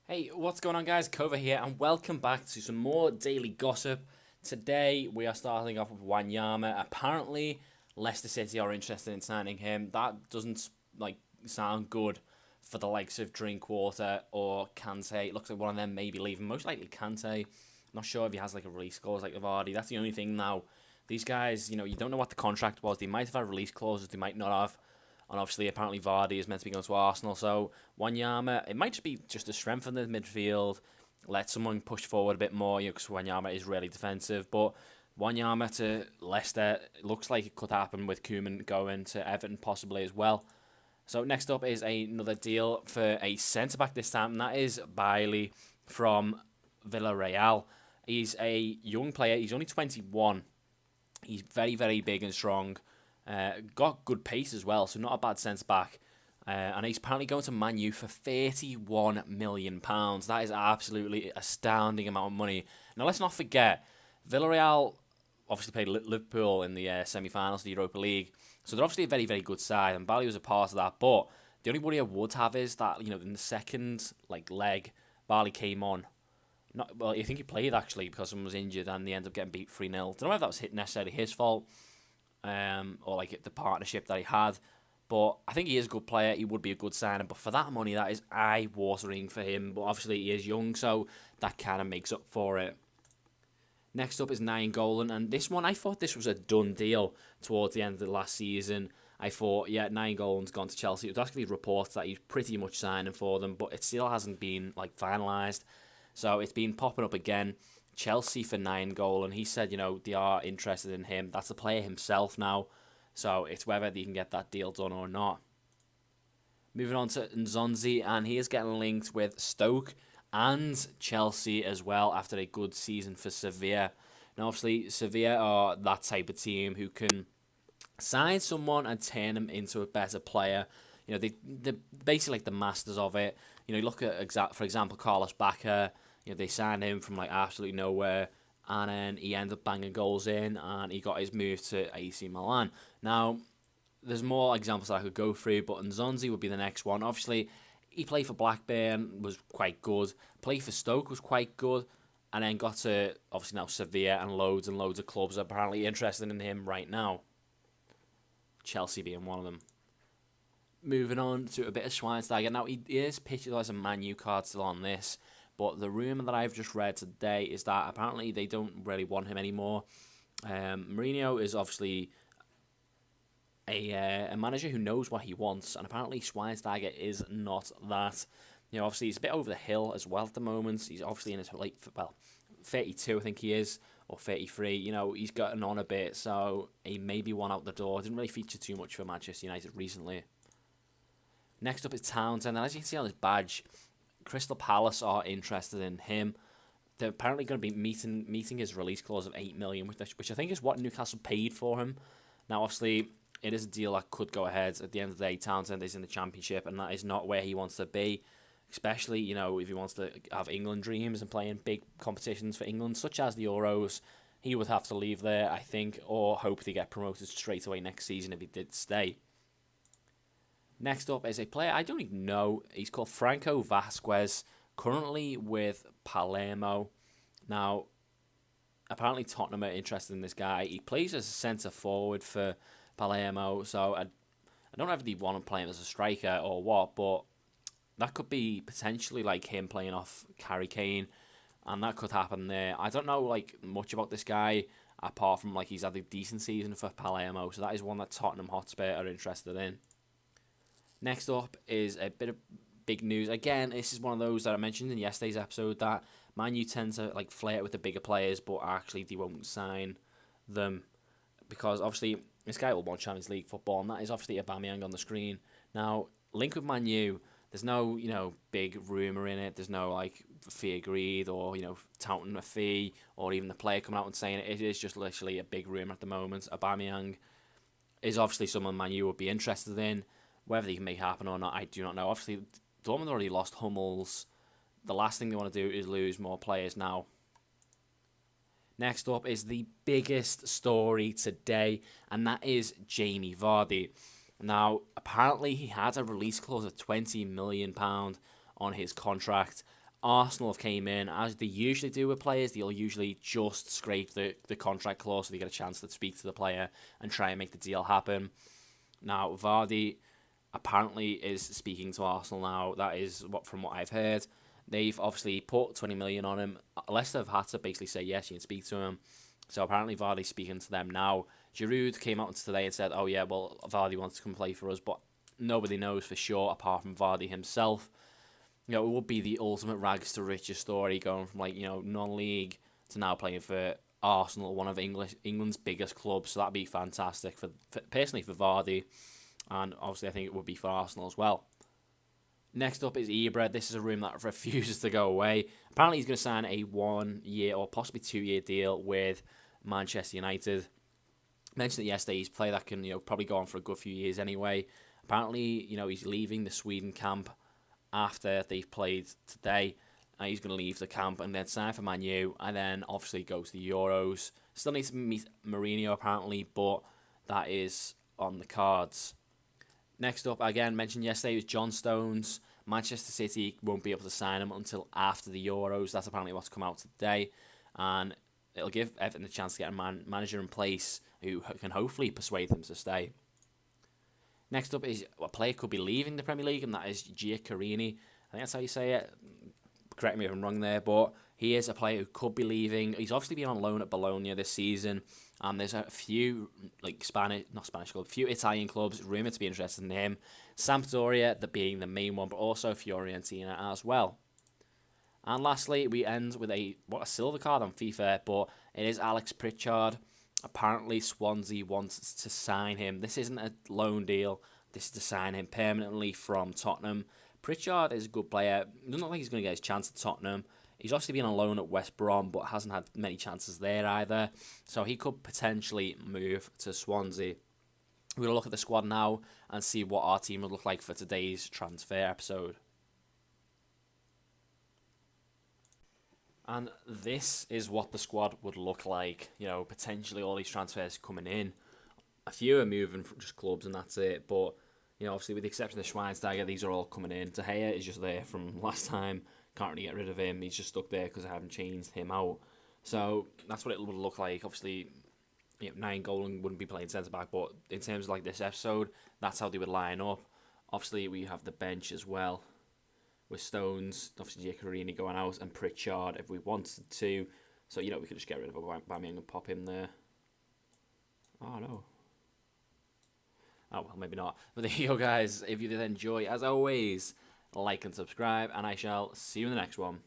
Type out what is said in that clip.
Hey, what's going on, guys? Kova here, and welcome back to some more daily gossip. Today, we are starting off with Wanyama. Apparently, Leicester City are interested in signing him. That doesn't sound good for the likes of Drinkwater or Kante. It looks like one of them may be leaving. Most likely Kante. Not sure if he has a release clause like Vardy. That's the only thing now. These guys, you don't know what the contract was. They might have had release clauses. They might not have. And obviously, apparently, Vardy is meant to be going to Arsenal. So, Wanyama, it might just be just to strengthen the midfield, let someone push forward a bit more, because Wanyama is really defensive. But Wanyama to Leicester, it looks like it could happen with Koeman going to Everton possibly as well. So, next up is another deal for a centre-back this time, and that is Bailey from Villarreal. He's a young player. He's only 21. He's very, very big and strong. Got good pace as well, so not a bad centre back. And he's apparently going to Man U for £31 million. That is absolutely astounding amount of money. Now, let's not forget, Villarreal obviously played Liverpool in the semi-finals of the Europa League. So they're obviously a very, very good side, and Barley was a part of that. But the only worry I would have is that, in the second leg, Barley came on. I think he played, actually, because someone was injured, and they ended up getting beat 3-0. Don't know if that was necessarily his fault. Or the partnership that he had. But I think he is a good player. He would be a good signing. But for that money, that is eye-watering for him. But obviously, he is young, so that kind of makes up for it. Next up is Nainggolan. And this one, I thought this was a done deal towards the end of the last season. I thought, yeah, Nainggolan's gone to Chelsea. It was actually reports that he's pretty much signing for them, but it still hasn't been finalised. So it's been popping up again. Chelsea for Nainggolan. He said, they are interested in him. That's the player himself now. So it's whether they can get that deal done or not. Moving on to Nzonzi, and he is getting linked with Stoke and Chelsea as well after a good season for Sevilla. Now, obviously, Sevilla are that type of team who can sign someone and turn them into a better player. They're basically the masters of it. You look at, for example, Carlos Bacca. They signed him from absolutely nowhere, and then he ended up banging goals in, and he got his move to AC Milan. Now, there's more examples that I could go through, but Nzonzi would be the next one. Obviously, he played for Blackburn, was quite good. Played for Stoke, was quite good, and then got to, obviously now Sevilla, and loads of clubs are apparently interested in him right now. Chelsea being one of them. Moving on to a bit of Schweinsteiger. Now, he is pictured as a Man U card still on this, but the rumour that I've just read today is that apparently they don't really want him anymore. Mourinho is obviously a manager who knows what he wants, and apparently Schweinsteiger is not that. Obviously he's a bit over the hill as well at the moment. He's obviously in his 32 I think he is, or 33. He's gotten on a bit, so he may be one out the door. Didn't really feature too much for Manchester United recently. Next up is Townsend, and as you can see on his badge, Crystal Palace are interested in him. They're apparently going to be meeting his release clause of $8 million, which I think is what Newcastle paid for him. Now, obviously, it is a deal that could go ahead. At the end of the day, Townsend is in the Championship, and that is not where he wants to be. Especially, if he wants to have England dreams and play in big competitions for England, such as the Euros, he would have to leave there, I think, or hope to get promoted straight away next season if he did stay. Next up is a player I don't even know. He's called Franco Vasquez, currently with Palermo. Now, apparently Tottenham are interested in this guy. He plays as a centre forward for Palermo, so I don't know if they want to play him as a striker or what, but that could be potentially him playing off Harry Kane, and that could happen there. I don't know much about this guy apart from he's had a decent season for Palermo, so that is one that Tottenham Hotspur are interested in. Next up is a bit of big news. Again, this is one of those that I mentioned in yesterday's episode that Man U tend to flirt with the bigger players, but actually they won't sign them because obviously this guy will want Champions League football, and that is obviously Aubameyang on the screen. Now, link with Man U, there's no big rumour in it. There's no fee agreed or touting a fee or even the player coming out and saying it. It is just literally a big rumour at the moment. Aubameyang is obviously someone Man U would be interested in. Whether they can make it happen or not, I do not know. Obviously, Dortmund already lost Hummels. The last thing they want to do is lose more players now. Next up is the biggest story today, and that is Jamie Vardy. Now, apparently he had a release clause of £20 million on his contract. Arsenal have came in, as they usually do with players. They'll usually just scrape the contract clause so they get a chance to speak to the player and try and make the deal happen. Now, Vardy apparently is speaking to Arsenal now. That is from what I've heard. They've obviously put 20 million on him. Leicester have had to basically say yes, you can speak to him. So apparently Vardy's speaking to them now. Giroud came out today and said, oh yeah, well, Vardy wants to come play for us, but nobody knows for sure apart from Vardy himself. You know, it would be the ultimate rags to riches story, going from, like, you know, non-league to now playing for Arsenal, one of England's biggest clubs. So that'd be fantastic personally for Vardy, and obviously I think it would be for Arsenal as well. Next up is Ibra. This is a room that refuses to go away. Apparently he's going to sign a 1 year or possibly 2 year deal with Manchester United. Mentioned it yesterday. He's a player that can, you know, probably go on for a good few years anyway. Apparently, you know, he's leaving the Sweden camp after they've played today. He's going to leave the camp and then sign for Man U, and then obviously go to the Euros. Still needs to meet Mourinho apparently, but that is on the cards. Next up, again, mentioned yesterday, was John Stones. Manchester City won't be able to sign him until after the Euros. That's apparently what's come out today. And it'll give Everton a chance to get a manager in place who can hopefully persuade them to stay. Next up is a player could be leaving the Premier League, and that is Giaccherini. I think that's how you say it. Correct me if I'm wrong there, but he is a player who could be leaving. He's obviously been on loan at Bologna this season, and there's a few few Italian clubs rumored to be interested in him. Sampdoria, being the main one, but also Fiorentina as well. And lastly, we end with a silver card on FIFA, but it is Alex Pritchard. Apparently, Swansea wants to sign him. This isn't a loan deal. This is to sign him permanently from Tottenham. Pritchard is a good player. Doesn't look like he's going to get his chance at Tottenham. He's obviously been on loan at West Brom, but hasn't had many chances there either. So he could potentially move to Swansea. We're going to look at the squad now and see what our team would look like for today's transfer episode. And this is what the squad would look like. You know, potentially all these transfers coming in. A few are moving from just clubs and that's it. But, you know, obviously with the exception of Schweinsteiger, these are all coming in. De Gea is just there from last time. Can't really get rid of him. He's just stuck there because I haven't changed him out. So that's what it would look like. Obviously, you know, Nine Golan wouldn't be playing centre-back. But in terms of like this episode, that's how they would line up. Obviously, we have the bench as well, with Stones, obviously Giaccherini going out, and Pritchard if we wanted to. So, you know, we could just get rid of Aubameyang and pop him there. Oh, no. Oh, well, maybe not. But there you go, guys. If you did enjoy, as always, like and subscribe, and I shall see you in the next one.